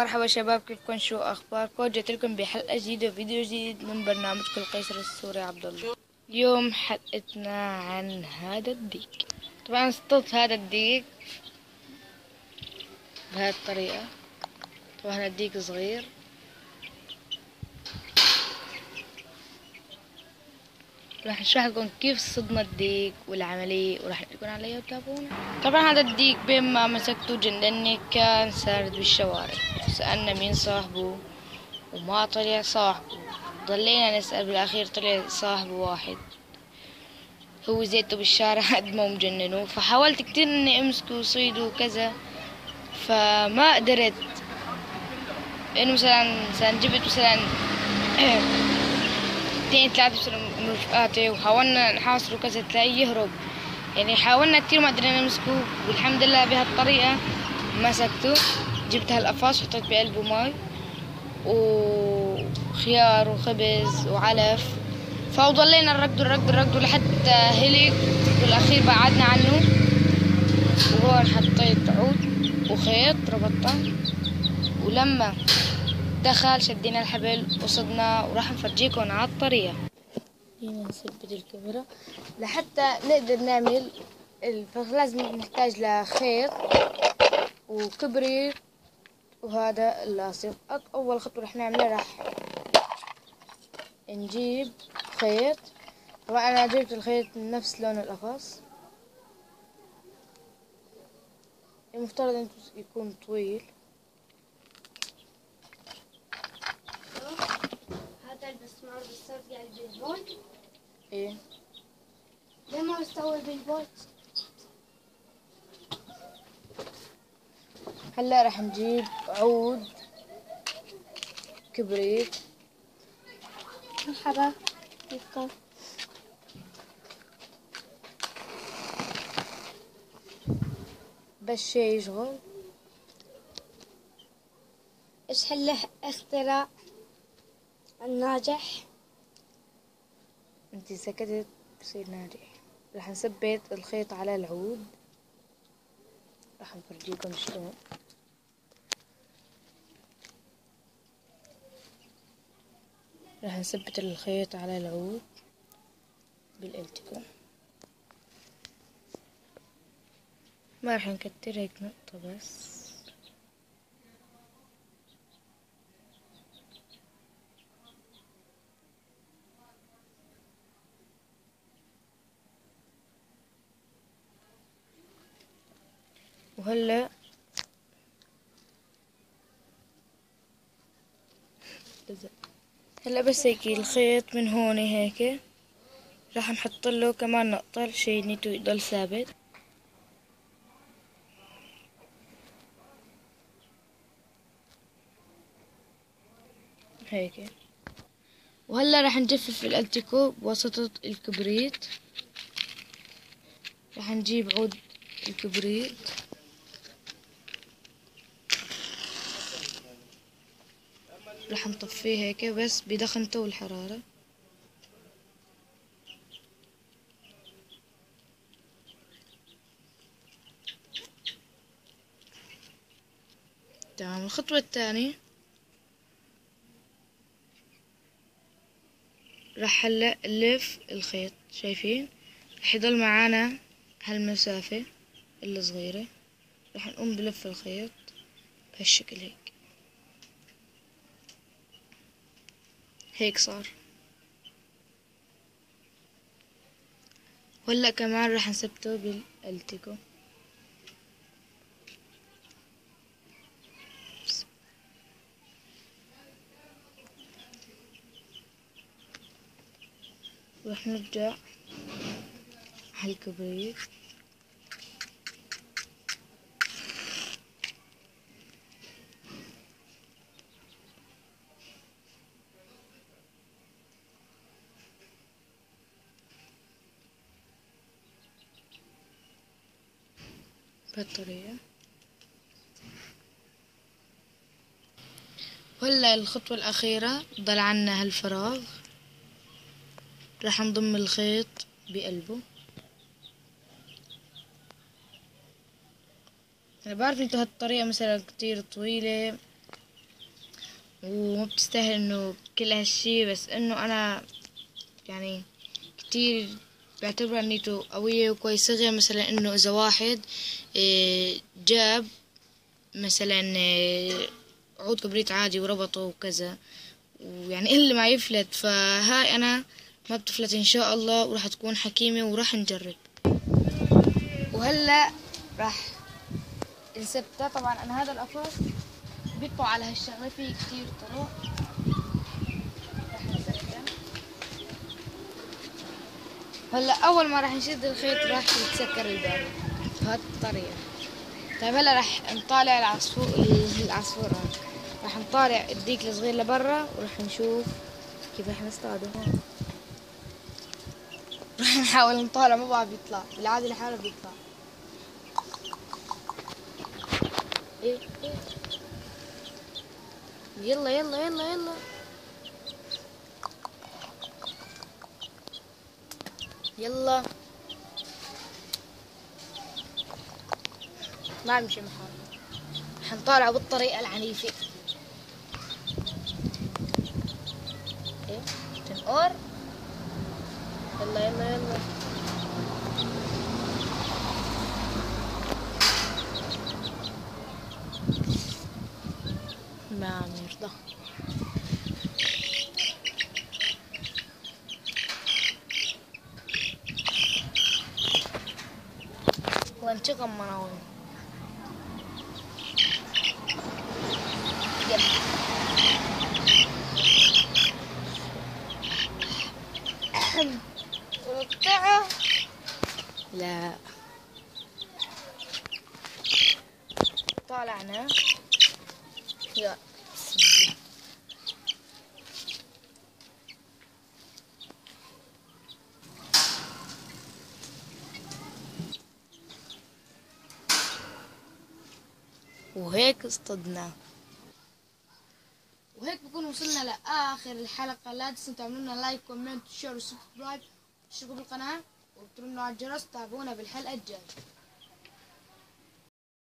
مرحبا شباب، كيفكم؟ شو اخباركم؟ جيت لكم بحلقه جديده وفيديو جديد من برنامجكم القيصر السوري عبد الله. اليوم حلقتنا عن هذا الديك. طبعا اصطدت هذا الديك بهذه الطريقه. طبعا هذا الديك صغير، راح نشرح لكم كيف صدنا الديك والعملية، وراح نكون عليها وتابعونا. طبعا هذا الديك بين ما مسكته جنني كان سارد بالشوارع. سألنا مين صاحبه وما طلع صاحبه، ضلينا نسأل، بالأخير طلع صاحبه واحد هو زيته بالشارع قد ما مجننه. فحاولت كتير اني امسكه وصيده وكذا، فما قدرت. انه مثلا جبت مثلا 2-3 من رفقاتي وحاولنا نحاصره كذا تلاقيه يهرب. يعني حاولنا كتير ما قدرنا نمسكه، والحمد لله بهالطريقة مسكته. جبت هالقفاص وحطيت بقلبه مي وخيار وخبز وعلف، فضلينا نركضه لحتى هلك، بالاخير بعدنا عنه. وهون حطيت عود وخيط ربطته، ولما دخل شدينا الحبل وصدنا، وراح نفرجيكم على الطريقة. هنا نثبت الكاميرا لحتى نقدر نعمل الفخ. لازم نحتاج لخيط وكبريت وهذا اللاصق. اول خطوة رح نعملها، رح نجيب خيط. طبعا انا جبت الخيط من نفس لون القفص، المفترض انه يكون طويل. هذا المسمار بيستوي على البلبول؟ ايه، ليه ما بيستوي بالبول؟ هلا رح نجيب عود كبريت. مرحبا، كيفكم؟ بس شي يشغل. ايش اختراع الناجح؟ انتي سكتت بصير ناجح. رح نثبت الخيط على العود، رح نفرجيكم شلون. رح نثبت الخيط على العود بالالتكو، ما رح نكتر، هيك نقطة بس. وهلا بس هيك الخيط من هون هيك راح نحط له كمان نقطة شي نيتو يضل ثابت هيك. وهلا راح نجفف الالتيكو بواسطة الكبريت. راح نجيب عود الكبريت، راح نطفيه هيك بس بدخنته والحرارة. تمام. الخطوة الثانية راح هلا نلف الخيط، شايفين راح يضل معانا هالمسافة الصغيرة. راح نقوم بلف الخيط بهالشكل هيك صار. وهلا كمان راح نثبته بالالتيكو. راح نرجع هالكبريت بهالطريقة. وهلا الخطوة الأخيرة ضل عنا هالفراغ، راح نضم الخيط بقلبه. أنا بعرف انتو هالطريقة مثلا كتير طويلة وما بتستاهل انه كل هالشي، بس انه انا يعني كتير بعتبرها نيته قوية وكويسة. غير مثلا انه اذا واحد جاب مثلا عود كبريت عادي وربطه وكذا، ويعني اللي ما يفلت، فهاي انا ما بتفلت ان شاء الله، وراح تكون حكيمة وراح نجرب. وهلا راح نثبتها. طبعا انا هذا القفص بيطلع على هالشغلة فيه كتير طرق. راح نثبتها. هلا اول ما راح نشد الخيط راح يتسكر الباب بهذه الطريقة. طيب هلا راح نطالع العصفور راح نطالع الديك الصغير لبرا، وراح نشوف كيف راح نصطاده. راح نحاول نطالع، ما بعرف بيطلع، بالعادة لحاله بيطلع. ايه ايه، يلا يلا يلا يلا يلا، ما يمشي محال. راح نطالعه بالطريقة العنيفة. ايه تنقر، يلا يلا يلا. ما عم يرضى. وانشغم مناوي. ونقطعه. لا طالعنا. يا بسم الله. وهيك اصطدناه. وهيك بكون وصلنا لآخر الحلقة. لا تنسوا تعملوا لنا لايك كومنت شير وسبسكرايب، تشتركوا بالقناة وترنوا على الجرس. تابعونا بالحلقة الجاية.